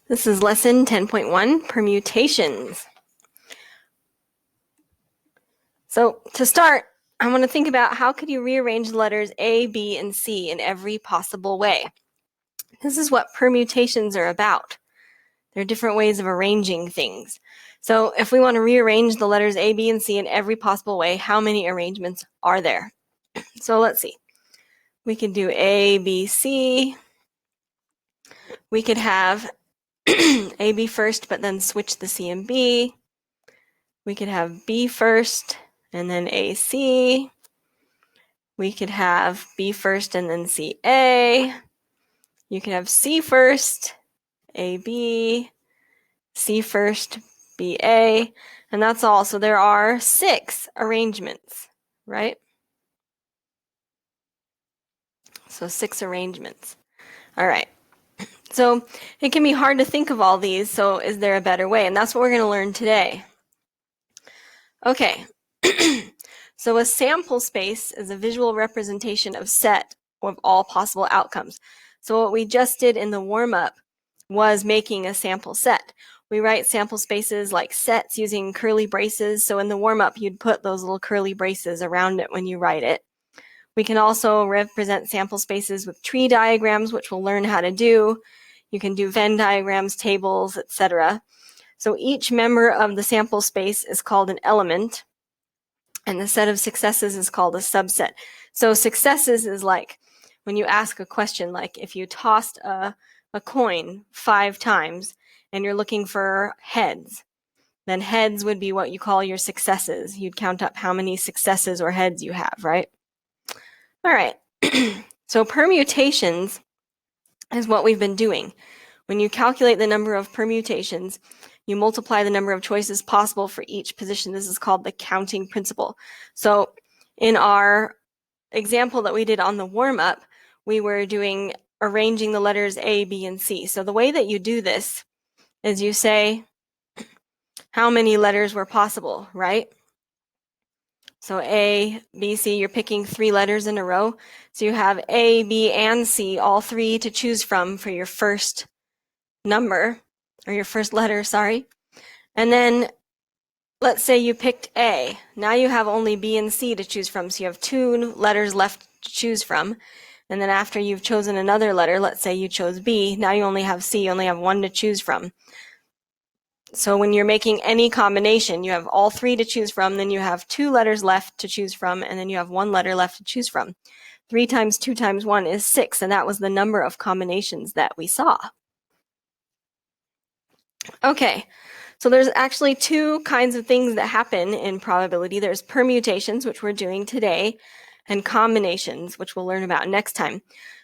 This is lesson 10.1, permutations. So to start, I want to think about how could you rearrange the letters A, B, and C in every possible way. This is what permutations are about. There are different ways of arranging things. So if we want to rearrange the letters A, B, and C in every possible way, how many arrangements are there? So let's see. We could do A, B, C. We could have A, B first, but then switch the C and B. We could have B first, and then AC. We could have B first and then CA. You could have C first, AB, C first, BA, and that's all. So there are 6 arrangements, right? So 6 arrangements. All right. So it can be hard to think of all these, so is there a better way? And that's what we're going to learn today. Okay. So a sample space is a visual representation of set of all possible outcomes. So what we just did in the warm-up was making a sample set. We write sample spaces like sets using curly braces. So in the warm-up, you'd put those little curly braces around it when you write it. We can also represent sample spaces with tree diagrams, which we'll learn how to do. You can do Venn diagrams, tables, etc. So each member of the sample space is called an element, and the set of successes is called a subset. So successes is like when you ask a question, like if you tossed a coin 5 times and you're looking for heads, then heads would be what you call your successes. You'd count up how many successes or heads you have, right? All right. So permutations is what we've been doing. When you calculate the number of permutations, you multiply the number of choices possible for each position. This is called the counting principle. So in our example that we did on the warm-up, we were doing arranging the letters A, B, and C. So the way that you do this is you say how many letters were possible, right? So A, B, C, you're picking 3 letters in a row. So you have A, B, and C, all 3 to choose from for your first number, or your first letter, sorry. And then let's say you picked A. Now you have only B and C to choose from, so you have 2 letters left to choose from. And then after you've chosen another letter, let's say you chose B, now you only have C, you only have 1 to choose from. So when you're making any combination, you have all 3 to choose from, then you have 2 letters left to choose from, and then you have 1 letter left to choose from. 3 times 2 times 1 is 6, and that was the number of combinations that we saw. Okay, so there's actually 2 kinds of things that happen in probability. There's permutations, which we're doing today, and combinations, which we'll learn about next time.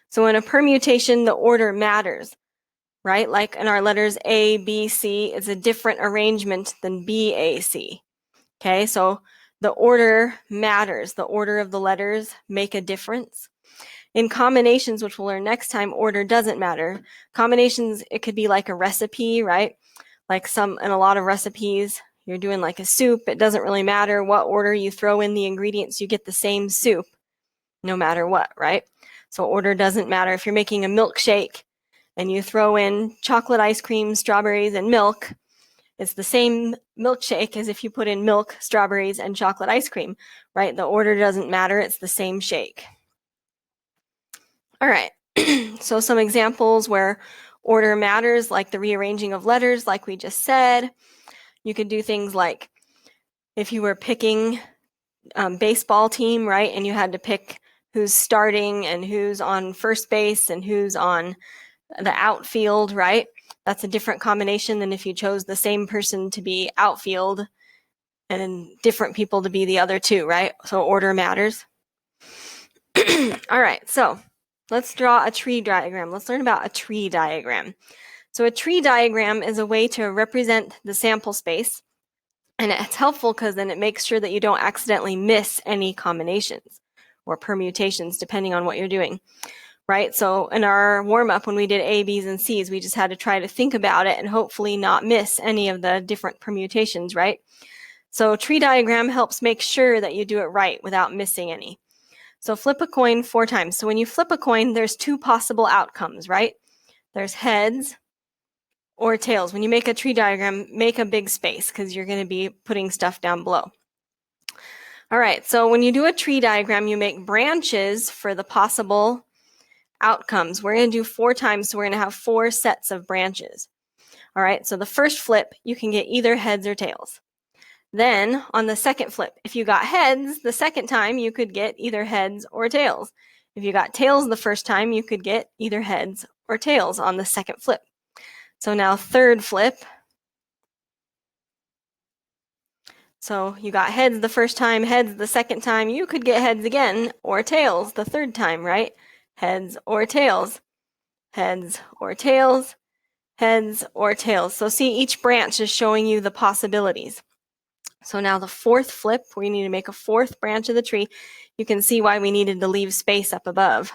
So in a permutation, the order matters, right? Like in our letters A, B, C, it's a different arrangement than B, A, C. Okay, so the order matters. The order of the letters make a difference. In combinations, which we'll learn next time, order doesn't matter. Combinations, it could be like a recipe, right? Like in a lot of recipes, you're doing like a soup. It doesn't really matter what order you throw in the ingredients, you get the same soup no matter what, right? So order doesn't matter. If you're making a milkshake and you throw in chocolate ice cream, strawberries, and milk, it's the same milkshake as if you put in milk, strawberries, and chocolate ice cream, right? The order doesn't matter. It's the same shake. All right. So some examples where order matters, like the rearranging of letters, like we just said. You could do things like if you were picking baseball team, right? And you had to pick who's starting and who's on first base and who's on the outfield, right? That's a different combination than if you chose the same person to be outfield and different people to be the other 2, right? So order matters. All right, so let's draw a tree diagram. Let's learn about a tree diagram. So a tree diagram is a way to represent the sample space, and it's helpful because then it makes sure that you don't accidentally miss any combinations or permutations depending on what you're doing, right? So in our warm-up when we did A, B's, and C's, we just had to try to think about it and hopefully not miss any of the different permutations, right? So tree diagram helps make sure that you do it right without missing any. So flip a coin 4 times. So when you flip a coin, there's 2 possible outcomes, right? There's heads or tails. When you make a tree diagram, make a big space because you're going to be putting stuff down below. All right, so when you do a tree diagram, you make branches for the possible outcomes. We're going to do 4 times, so we're going to have 4 sets of branches. All right, so the first flip, you can get either heads or tails. Then on the second flip, if you got heads the second time, you could get either heads or tails. If you got tails the first time, you could get either heads or tails on the second flip. So now third flip. So you got heads the first time, heads the second time, you could get heads again or tails the third time, right? Heads or tails, heads or tails, heads or tails. So see, each branch is showing you the possibilities. So now the fourth flip, we need to make a 4th branch of the tree. You can see why we needed to leave space up above.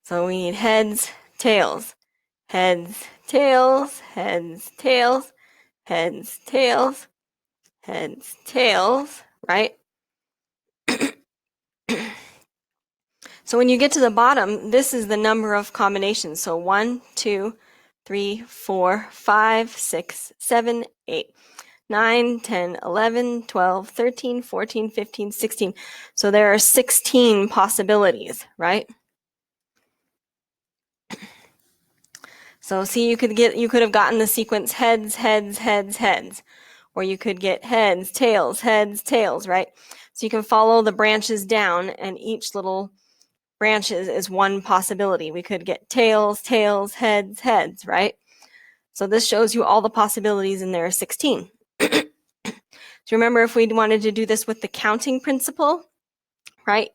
So we need heads, tails, heads, tails, heads, tails, heads, tails, heads, tails, right? So when you get to the bottom, this is the number of combinations. So 1, 2, 3, 4, 5, 6, 7, 8. 9, 10, 11, 12, 13, 14, 15, 16. So there are 16 possibilities, right? So see, you could have gotten the sequence heads, heads, heads, heads. Or you could get heads, tails, right? So you can follow the branches down, and each little branch is one possibility. We could get tails, tails, heads, heads, right? So this shows you all the possibilities, and there are 16. So remember, if we wanted to do this with the counting principle, right?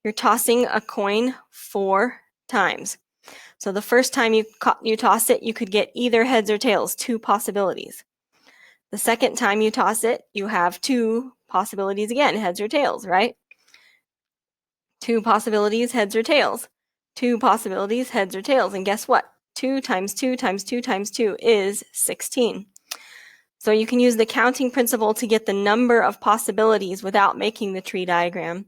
You're tossing a coin 4 times. So the first time you toss it, you could get either heads or tails, 2 possibilities. The second time you toss it, you have 2 possibilities again, heads or tails, right? 2 possibilities, heads or tails. 2 possibilities, heads or tails. And guess what? 2 times 2 times 2 times 2 is 16. So you can use the counting principle to get the number of possibilities without making the tree diagram.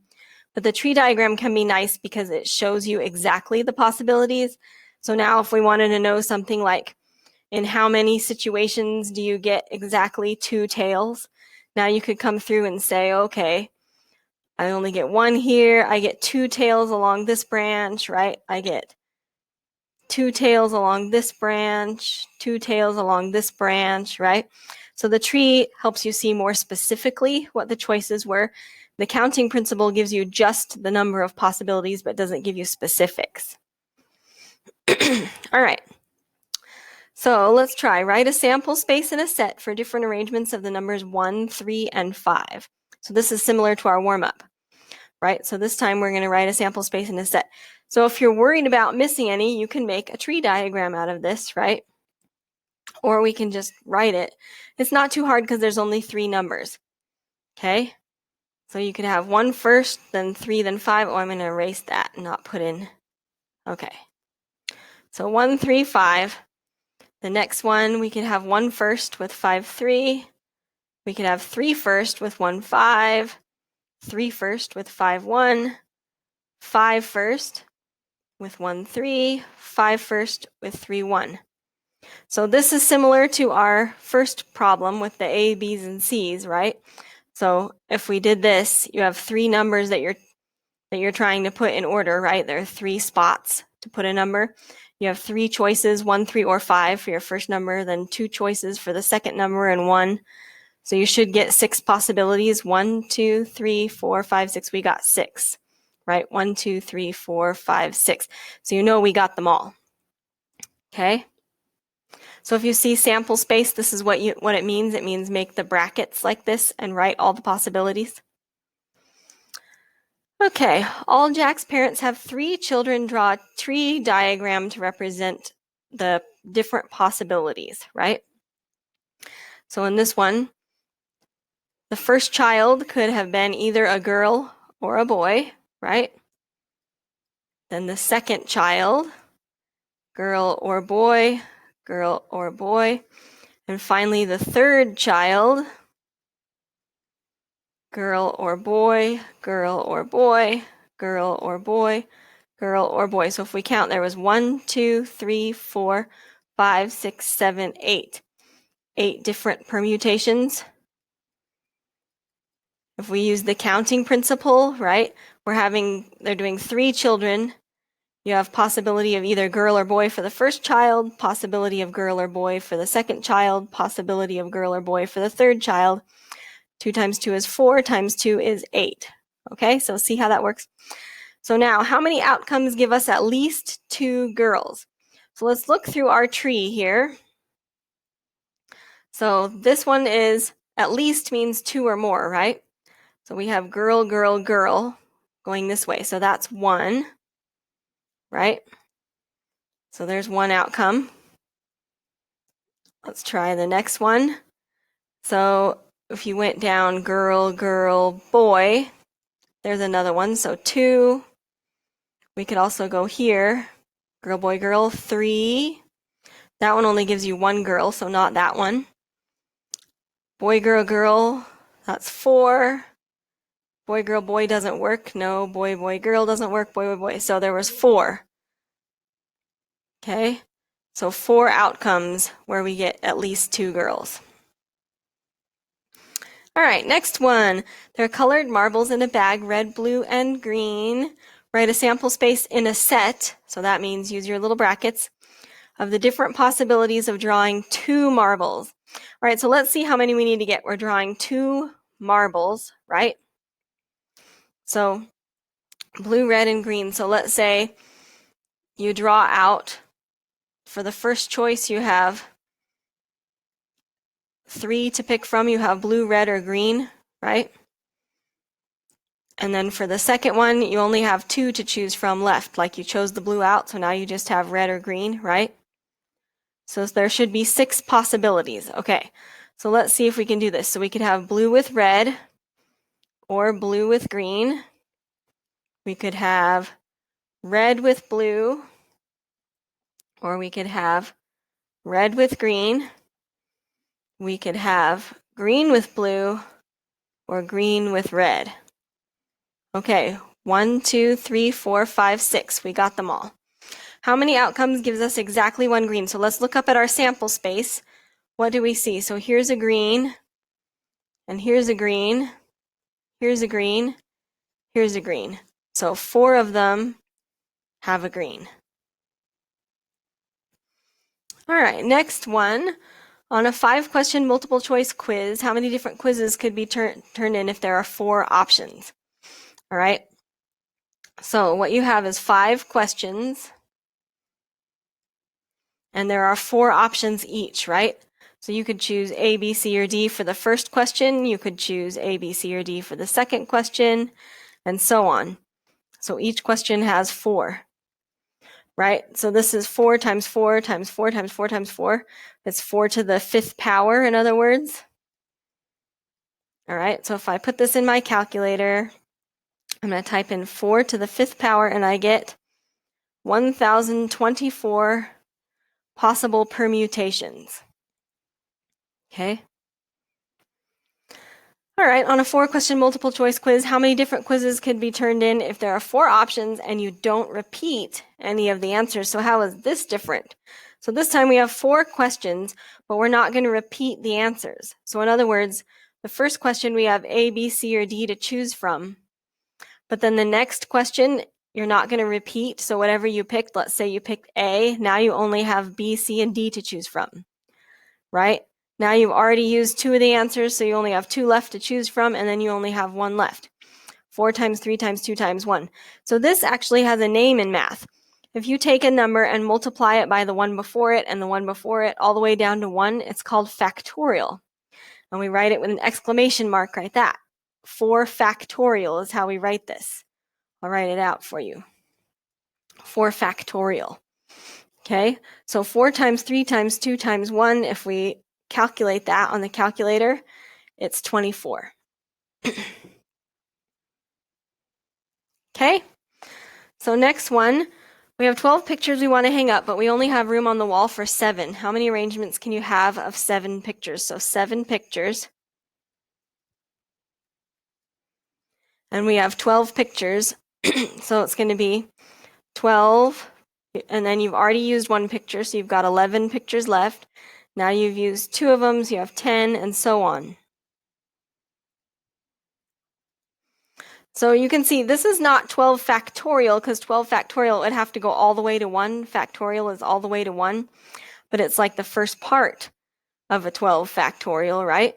But the tree diagram can be nice because it shows you exactly the possibilities. So now if we wanted to know something like, in how many situations do you get exactly 2 tails? Now you could come through and say, okay, I only get 1 here. I get 2 tails along this branch, right? I get 2 tails along this branch, 2 tails along this branch, right? So the tree helps you see more specifically what the choices were. The counting principle gives you just the number of possibilities, but doesn't give you specifics. All right. So let's try. Write a sample space in a set for different arrangements of the numbers 1, 3, and 5. So this is similar to our warm-up, right? So this time we're going to write a sample space in a set. So if you're worried about missing any, you can make a tree diagram out of this, right? Or we can just write it. It's not too hard because there's only 3 numbers, okay? So you could have 1 first, then 3, then 5. Oh, I'm going to erase that and not put in. Okay. So 1, 3, 5. The next one, we could have 1 first with 5, 3. We could have 3 first with 1, 5. 3 first with 5, 1. 5 first with 1, 3. 5 first with 3, 1. So this is similar to our first problem with the A, B's, and C's, right? So if we did this, you have 3 numbers that you're trying to put in order, right? There are 3 spots to put a number. You have 3 choices, 1, 3, or 5 for your first number, then 2 choices for the second number, and 1. So you should get 6 possibilities. 1, 2, 3, 4, 5, 6. We got 6, right? 1, 2, 3, 4, 5, 6. So you know we got them all. Okay? So if you see sample space, this is what it means. It means make the brackets like this and write all the possibilities. Okay, all Jack's parents have 3 children. Draw a tree diagram to represent the different possibilities, right? So in this one, the first child could have been either a girl or a boy, right? Then the second child, girl or boy, girl or boy. And finally, the third child, girl or boy, girl or boy, girl or boy, girl, or boy. So if we count, there was 1, 2, 3, 4, 5, 6, 7, 8. 8 different permutations. If we use the counting principle, right, they're doing 3 children. You have possibility of either girl or boy for the first child, possibility of girl or boy for the second child, possibility of girl or boy for the third child. 2 times 2 is 4, times 2 is 8. Okay, so see how that works? So now, how many outcomes give us at least 2 girls? So let's look through our tree here. So this one is at least means 2 or more, right? So we have girl, girl, girl going this way. So that's 1, right? So there's 1 outcome. Let's try the next one. So if you went down girl, girl, boy, there's another one. So 2. We could also go here. Girl, boy, girl, 3. That one only gives you 1 girl, so not that one. Boy, girl, girl, that's 4. Boy, girl, boy doesn't work. No, boy, boy, girl doesn't work. Boy, boy, boy. So there was 4. Okay, so 4 outcomes where we get at least 2 girls. All right, next one. There are colored marbles in a bag, red, blue, and green. Write a sample space in a set, so that means use your little brackets, of the different possibilities of drawing 2 marbles. All right, so let's see how many we need to get. We're drawing 2 marbles, right? So blue, red, and green. So let's say you draw out, for the first choice you have 3 to pick from. You have blue, red, or green, right? And then for the second one, you only have 2 to choose from left, like you chose the blue out, so now you just have red or green, right? So there should be 6 possibilities. Okay, so let's see if we can do this. So we could have blue with red or blue with green. We could have red with blue, or we could have red with green. We could have green with blue or green with red. Okay, 1, 2, 3, 4, 5, 6. We got them all. How many outcomes gives us exactly 1 green? So let's look up at our sample space. What do we see? So here's a green, and here's a green, here's a green, here's a green. So 4 of them have a green. All right, next one. On a 5-question multiple choice quiz, how many different quizzes could be turned in if there are 4 options? All right, so what you have is 5 questions, and there are 4 options each, right? So you could choose A, B, C, or D for the first question. You could choose A, B, C, or D for the second question, and so on. So each question has 4, right? So this is 4 times 4 times 4 times 4 times 4. It's 4 to the 5th power, in other words. All right, so if I put this in my calculator, I'm going to type in 4 to the 5th power, and I get 1,024 possible permutations. Okay. All right, on a 4-question multiple choice quiz, how many different quizzes could be turned in if there are 4 options and you don't repeat any of the answers? So how is this different? So this time we have 4 questions, but we're not going to repeat the answers. So in other words, the first question we have A, B, C, or D to choose from. But then the next question, you're not going to repeat. So whatever you picked, let's say you picked A, now you only have B, C, and D to choose from, right? Now you've already used 2 of the answers, so you only have 2 left to choose from, and then you only have 1 left. 4 times 3 times 2 times 1. So this actually has a name in math. If you take a number and multiply it by the one before it and the one before it all the way down to 1, it's called factorial. And we write it with an exclamation mark like that. 4 factorial is how we write this. I'll write it out for you. 4 factorial. Okay, so 4 times 3 times 2 times 1, if we calculate that on the calculator, it's 24. Okay, so next one, we have 12 pictures we want to hang up, but we only have room on the wall for 7. How many arrangements can you have of 7 pictures? So 7 pictures. And we have 12 pictures, so it's going to be 12, and then you've already used one picture, so you've got 11 pictures left. Now you've used 2 of them, so you have 10, and so on. So you can see this is not 12 factorial, because 12 factorial would have to go all the way to 1. Factorial is all the way to 1, but it's like the first part of a 12 factorial, right?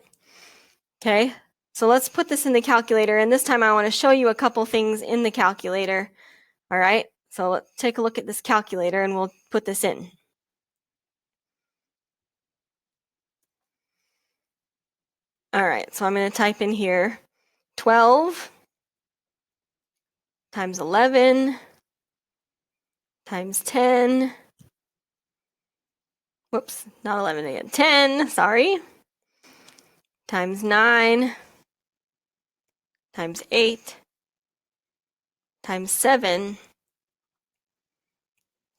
Okay, so let's put this in the calculator, and this time I want to show you a couple things in the calculator. All right, so let's take a look at this calculator, and we'll put this in. All right, so I'm going to type in here 12 times 11 times 10. Whoops, not 11 again. 10, sorry. Times 9 times 8 times 7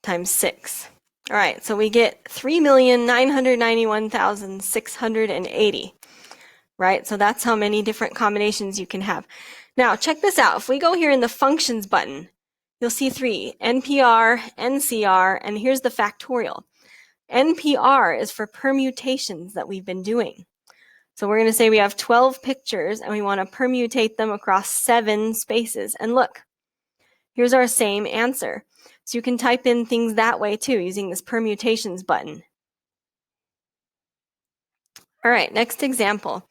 times 6. All right, so we get 3,991,680, right? So that's how many different combinations you can have. Now, check this out. If we go here in the functions button, you'll see 3, NPR, NCR, and here's the factorial. NPR is for permutations that we've been doing. So we're going to say we have 12 pictures and we want to permutate them across 7 spaces. And look, here's our same answer. So you can type in things that way too, using this permutations button. All right, next example.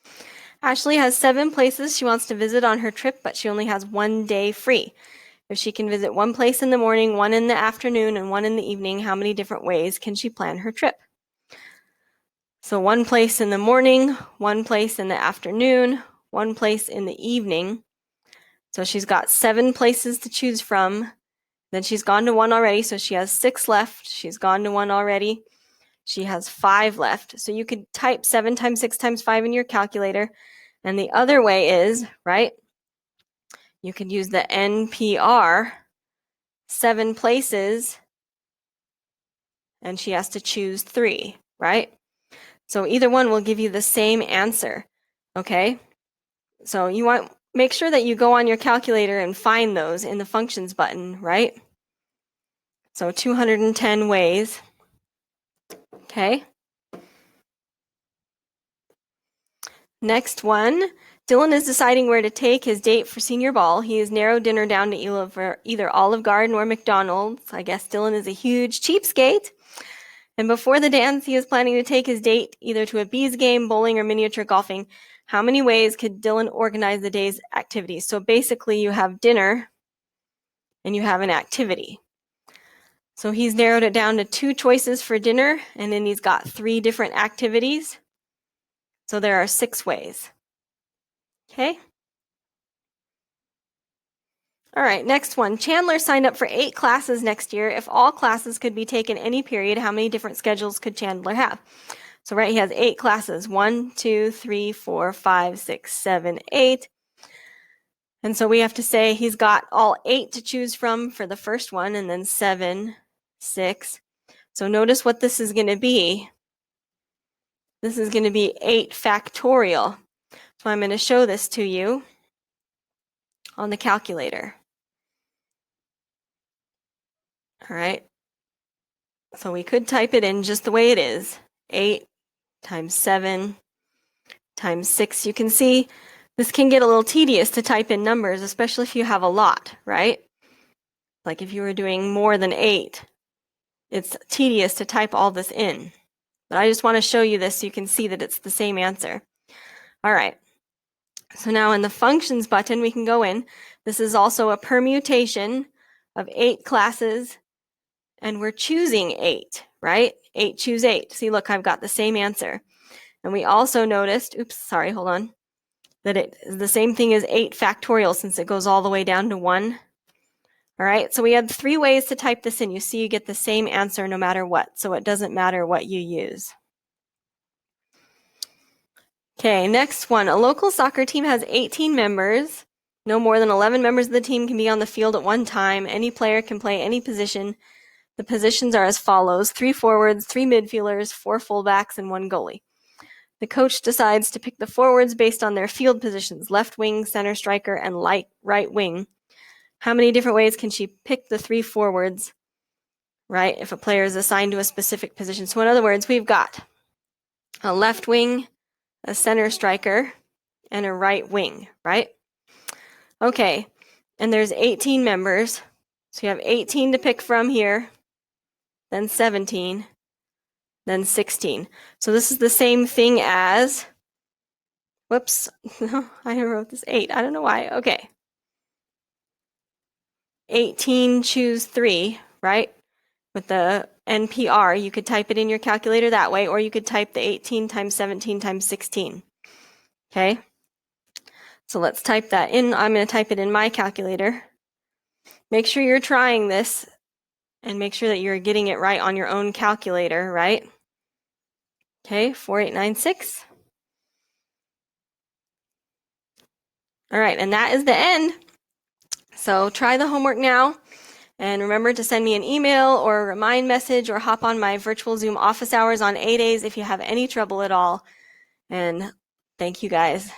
Ashley has 7 places she wants to visit on her trip, but she only has 1 day free. If she can visit 1 place in the morning, 1 in the afternoon, and 1 in the evening, how many different ways can she plan her trip? So 1 place in the morning, 1 place in the afternoon, 1 place in the evening. So she's got 7 places to choose from. Then she's gone to 1 already, so she has 6 left. She's gone to 1 already. She has 5 left. So you could type 7 times 6 times 5 in your calculator. And the other way is, right, you could use the NPR, 7 places, and she has to choose 3, right? So either one will give you the same answer, okay? So you want make sure that you go on your calculator and find those in the functions button, right? So 210 ways, okay? Next one, Dylan is deciding where to take his date for senior ball. He has narrowed dinner down to either Olive Garden or McDonald's. I guess Dylan is a huge cheapskate. And before the dance, he is planning to take his date either to a bees game, bowling, or miniature golfing. How many ways could Dylan organize the day's activities? So basically, you have dinner and you have an activity. So he's narrowed it down to 2 choices for dinner, and then he's got 3 different activities. So there are 6 ways. Okay? All right, next one. Chandler signed up for 8 classes next year. If all classes could be taken any period, how many different schedules could Chandler have? So right, he has 8 classes. 1, 2, 3, 4, 5, 6, 7, 8. And so we have to say he's got all 8 to choose from for the first one, and then 7, 6. So notice what this is going to be. This is going to be 8 factorial. So I'm going to show this to you on the calculator. All right. So we could type it in just the way it is. 8 times 7 times 6. You can see this can get a little tedious to type in numbers, especially if you have a lot, right? Like if you were doing more than 8, it's tedious to type all this in. But I just want to show you this so you can see that it's the same answer. All right. So now in the functions button, we can go in. This is also a permutation of 8 classes, and we're choosing 8, right? 8, choose 8. See, look, I've got the same answer. And we also noticed, hold on, that it is the same thing as 8 factorial since it goes all the way down to 1. All right, so we had 3 ways to type this in. You see you get the same answer no matter what, so it doesn't matter what you use. Okay, next one. A local soccer team has 18 members. No more than 11 members of the team can be on the field at one time. Any player can play any position. The positions are as follows: 3 forwards, 3 midfielders, 4 fullbacks, and 1 goalie. The coach decides to pick the forwards based on their field positions, left wing, center striker, and right wing. How many different ways can she pick the 3 forwards, right, if a player is assigned to a specific position? So in other words, we've got a left wing, a center striker, and a right wing, right? Okay, and there's 18 members. So you have 18 to pick from here, then 17, then 16. So this is the same thing as, whoops, no, I wrote this 8. I don't know why. Okay. 18, choose 3, right? With the NPR, you could type it in your calculator that way, or you could type the 18 times 17 times 16. Okay? So let's type that in. I'm going to type it in my calculator. Make sure you're trying this and make sure that you're getting it right on your own calculator, right? Okay, 4896. All right, and that is the end. So try the homework now. And remember to send me an email or a remind message or hop on my virtual Zoom office hours on A days if you have any trouble at all. And thank you guys.